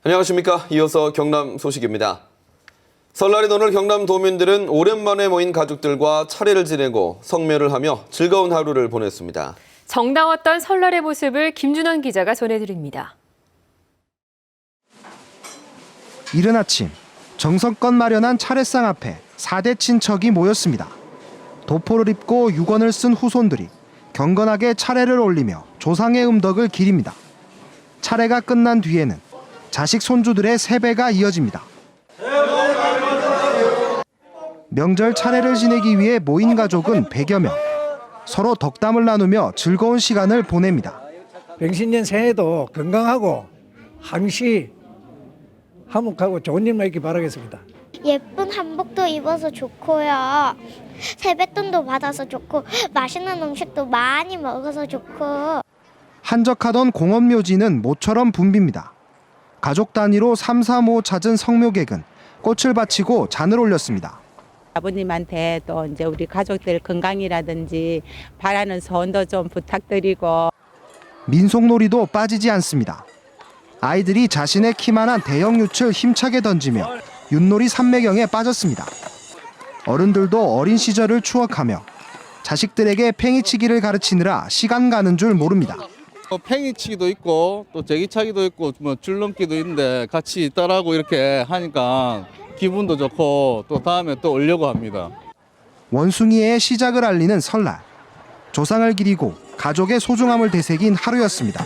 안녕하십니까. 이어서 경남 소식입니다. 설날인 오늘 경남 도민들은 오랜만에 모인 가족들과 차례를 지내고 성묘를 하며 즐거운 하루를 보냈습니다. 정다웠던 설날의 모습을 김준원 기자가 전해드립니다. 이른 아침 정성껏 마련한 차례상 앞에 4대 친척이 모였습니다. 도포를 입고 유건을 쓴 후손들이 경건하게 차례를 올리며 조상의 음덕을 기립니다. 차례가 끝난 뒤에는 자식 손주들의 세배가 이어집니다. 명절 차례를 지내기 위해 모인 가족은 100여 명. 서로 덕담을 나누며 즐거운 시간을 보냅니다. 병신년 새해도 건강하고 항시 화목하고 좋은 일만 있길 바라겠습니다. 예쁜 한복도 입어서 좋고요. 세뱃돈도 받아서 좋고 맛있는 음식도 많이 먹어서 좋고. 한적하던 공원묘지는 모처럼 붐빕니다. 가족 단위로 3, 4, 5 찾은 성묘객은 꽃을 바치고 잔을 올렸습니다. 아버님한테 또 이제 우리 가족들 건강이라든지 바라는 소원도 좀 부탁드리고. 민속놀이도 빠지지 않습니다. 아이들이 자신의 키만한 대형 윷을 힘차게 던지며 윷놀이 삼매경에 빠졌습니다. 어른들도 어린 시절을 추억하며 자식들에게 팽이치기를 가르치느라 시간 가는 줄 모릅니다. 팽이치기도 있고 또 제기차기도 있고 뭐 줄넘기도 있는데 같이 따라하고 이렇게 하니까 기분도 좋고 또 다음에 또 오려고 합니다. 원숭이의 시작을 알리는 설날. 조상을 기리고 가족의 소중함을 되새긴 하루였습니다.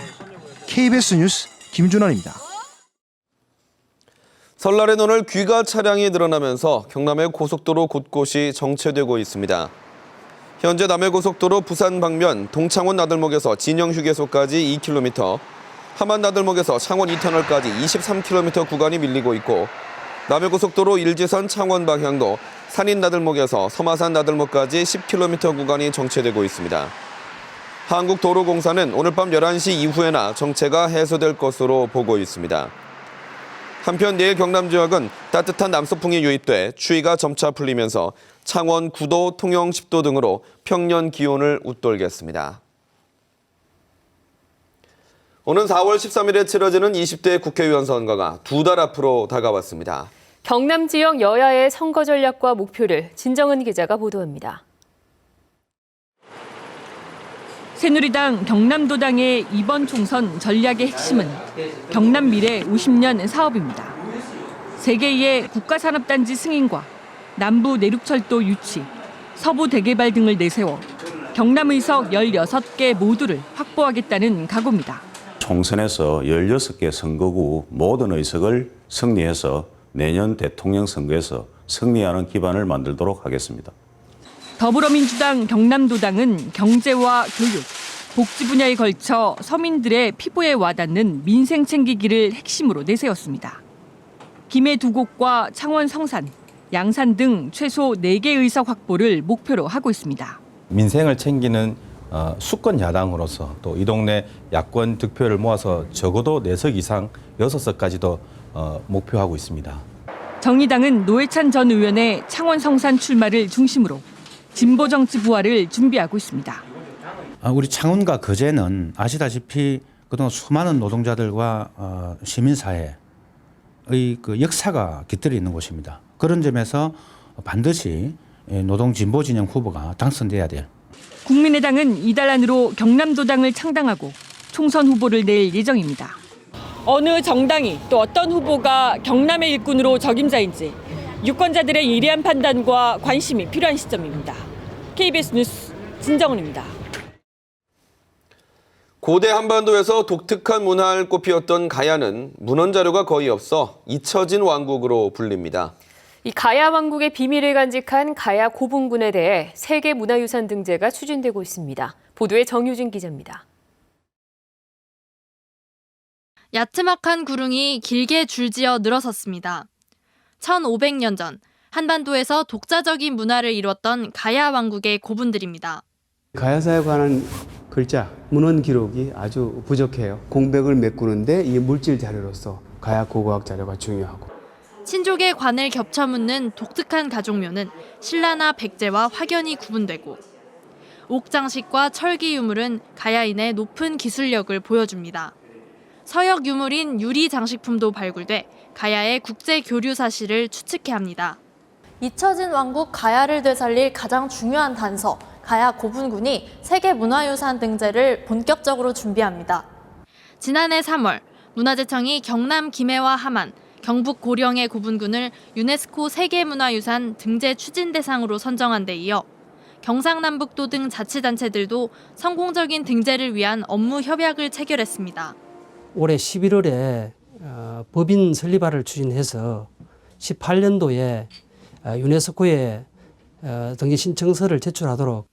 KBS 뉴스 김준원입니다. 설날엔 오늘 귀가 차량이 늘어나면서 경남의 고속도로 곳곳이 정체되고 있습니다. 현재 남해고속도로 부산 방면 동창원 나들목에서 진영휴게소까지 2km, 함안 나들목에서 창원 이터널까지 23km 구간이 밀리고 있고 남해고속도로 일지선 창원 방향도 산인 나들목에서 서마산 나들목까지 10km 구간이 정체되고 있습니다. 한국도로공사는 오늘 밤 11시 이후에나 정체가 해소될 것으로 보고 있습니다. 한편 내일 경남 지역은 따뜻한 남서풍이 유입돼 추위가 점차 풀리면서 창원 9도, 통영 10도 등으로 평년 기온을 웃돌겠습니다. 오는 4월 13일에 치러지는 20대 국회의원 선거가 2달 앞으로 다가왔습니다. 경남 지역 여야의 선거 전략과 목표를 진정은 기자가 보도합니다. 새누리당 경남도당의 이번 총선 전략의 핵심은 경남 미래 50년 사업입니다. 3개의 국가산업단지 승인과 남부 내륙철도 유치, 서부 대개발 등을 내세워 경남 의석 16개 모두를 확보하겠다는 각오입니다. 총선에서 16개 선거구 모든 의석을 승리해서 내년 대통령 선거에서 승리하는 기반을 만들도록 하겠습니다. 더불어민주당 경남도당은 경제와 교육, 복지 분야에 걸쳐 서민들의 피부에 와닿는 민생 챙기기를 핵심으로 내세웠습니다. 김해 2곳과 창원 성산, 양산 등 최소 4개 의석 확보를 목표로 하고 있습니다. 민생을 챙기는 수권 야당으로서 또 이 동네 야권 득표를 모아서 적어도 4석 이상 6석까지도 목표하고 있습니다. 정의당은 노회찬 전 의원의 창원 성산 출마를 중심으로 진보 정치 부활을 준비하고 있습니다. 우리 창원과 거제는 아시다시피 그동안 수많은 노동자들과 시민사회의 그 역사가 깃들어 있는 곳입니다. 그런 점에서 반드시 노동 진보 진영 후보가 당선돼야 될. 국민의당은 이달 안으로 경남도당을 창당하고 총선 후보를 낼 예정입니다. 어느 정당이 또 어떤 후보가 경남의 일꾼으로 적임자인지 유권자들의 예리한 판단과 관심이 필요한 시점입니다. KBS 뉴스 진정은입니다. 고대 한반도에서 독특한 문화를 꽃피웠던 가야는 문헌 자료가 거의 없어 잊혀진 왕국으로 불립니다. 이 가야 왕국의 비밀을 간직한 가야 고분군에 대해 세계문화유산 등재가 추진되고 있습니다. 보도에 정유진 기자입니다. 야트막한 구릉이 길게 줄지어 늘어섰습니다. 1500년 전 한반도에서 독자적인 문화를 이뤘던 가야 왕국의 고분들입니다. 가야사에 관한 글자, 문헌 기록이 아주 부족해요. 공백을 메꾸는데 이 물질 자료로서 가야 고고학 자료가 중요하고. 친족의 관을 겹쳐 묻는 독특한 가족묘는 신라나 백제와 확연히 구분되고 옥장식과 철기 유물은 가야인의 높은 기술력을 보여줍니다. 서역 유물인 유리 장식품도 발굴돼 가야의 국제 교류 사실을 추측해 합니다. 잊혀진 왕국 가야를 되살릴 가장 중요한 단서, 가야 고분군이 세계문화유산 등재를 본격적으로 준비합니다. 지난해 3월 문화재청이 경남 김해와 함안, 경북 고령의 고분군을 유네스코 세계문화유산 등재 추진 대상으로 선정한 데 이어 경상남북도 등 자치단체들도 성공적인 등재를 위한 업무 협약을 체결했습니다. 올해 11월에 법인 설립화를 추진해서 18년도에 유네스코에 등재 신청서를 제출하도록.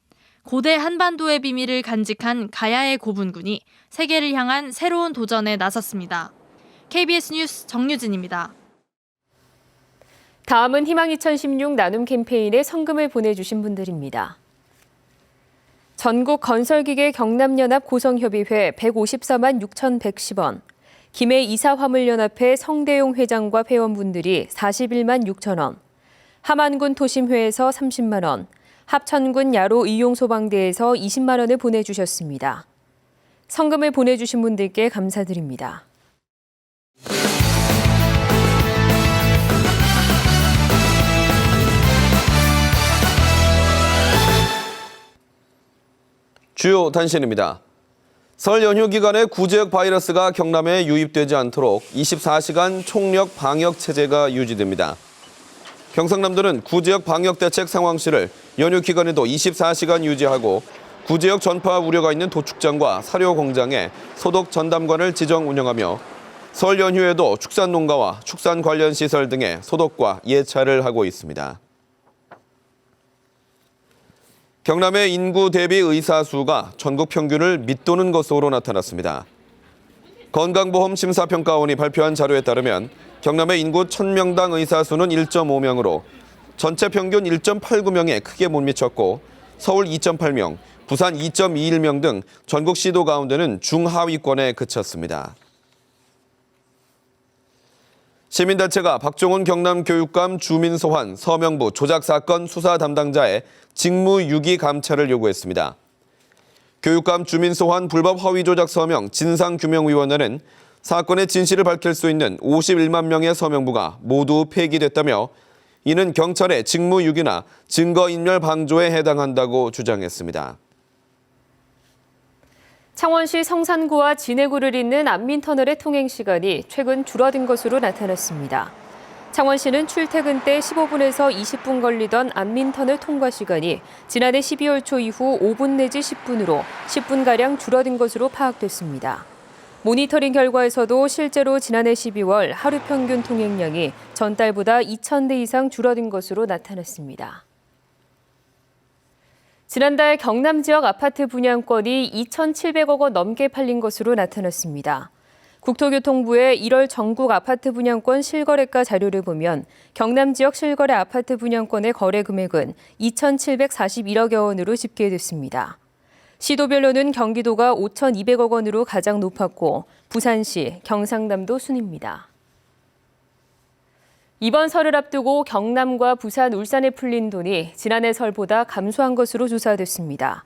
고대 한반도의 비밀을 간직한 가야의 고분군이 세계를 향한 새로운 도전에 나섰습니다. KBS 뉴스 정유진입니다. 다음은 희망 2016 나눔 캠페인에 성금을 보내주신 분들입니다. 전국 건설기계 경남연합 고성협의회 154만 6,110원, 김해 이사화물연합회 성대용 회장과 회원분들이 41만 6천 원, 함안군 토심회에서 30만 원, 합천군 야로 의용소방대에서 20만 원을 보내주셨습니다. 성금을 보내주신 분들께 감사드립니다. 주요 단신입니다. 설 연휴 기간에 구제역 바이러스가 경남에 유입되지 않도록 24시간 총력 방역 체제가 유지됩니다. 경상남도는 구제역 방역 대책 상황실을 연휴 기간에도 24시간 유지하고 구제역 전파 우려가 있는 도축장과 사료 공장에 소독 전담관을 지정 운영하며 설 연휴에도 축산 농가와 축산 관련 시설 등의 소독과 예찰을 하고 있습니다. 경남의 인구 대비 의사 수가 전국 평균을 밑도는 것으로 나타났습니다. 건강보험 심사평가원이 발표한 자료에 따르면 경남의 인구 1000명당 의사 수는 1.5명으로 전체 평균 1.89명에 크게 못 미쳤고 서울 2.8명, 부산 2.21명 등 전국 시도 가운데는 중하위권에 그쳤습니다. 시민단체가 박종훈 경남교육감 주민 소환 서명부 조작 사건 수사 담당자의 직무유기 감찰을 요구했습니다. 교육감 주민 소환 불법 허위 조작 서명 진상규명위원회는 사건의 진실을 밝힐 수 있는 51만 명의 서명부가 모두 폐기됐다며 이는 경찰의 직무유기나 증거인멸 방조에 해당한다고 주장했습니다. 창원시 성산구와 진해구를 잇는 안민터널의 통행시간이 최근 줄어든 것으로 나타났습니다. 창원시는 출퇴근 때 15분에서 20분 걸리던 안민터널 통과 시간이 지난해 12월 초 이후 5분 내지 10분으로 10분가량 줄어든 것으로 파악됐습니다. 모니터링 결과에서도 실제로 지난해 12월 하루 평균 통행량이 전달보다 2,000대 이상 줄어든 것으로 나타났습니다. 지난달 경남 지역 아파트 분양권이 2,700억 원 넘게 팔린 것으로 나타났습니다. 국토교통부의 1월 전국 아파트 분양권 실거래가 자료를 보면 경남 지역 실거래 아파트 분양권의 거래 금액은 2,741억여 원으로 집계됐습니다. 시도별로는 경기도가 5,200억 원으로 가장 높았고 부산시, 경상남도 순입니다. 이번 설을 앞두고 경남과 부산, 울산에 풀린 돈이 지난해 설보다 감소한 것으로 조사됐습니다.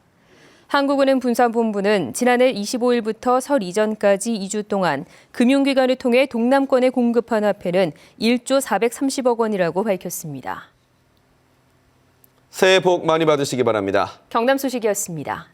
한국은행 분산본부는 지난해 25일부터 설 이전까지 2주 동안 금융기관을 통해 동남권에 공급한 화폐는 1조 430억 원이라고 밝혔습니다. 새해 복 많이 받으시기 바랍니다. 경남 소식이었습니다.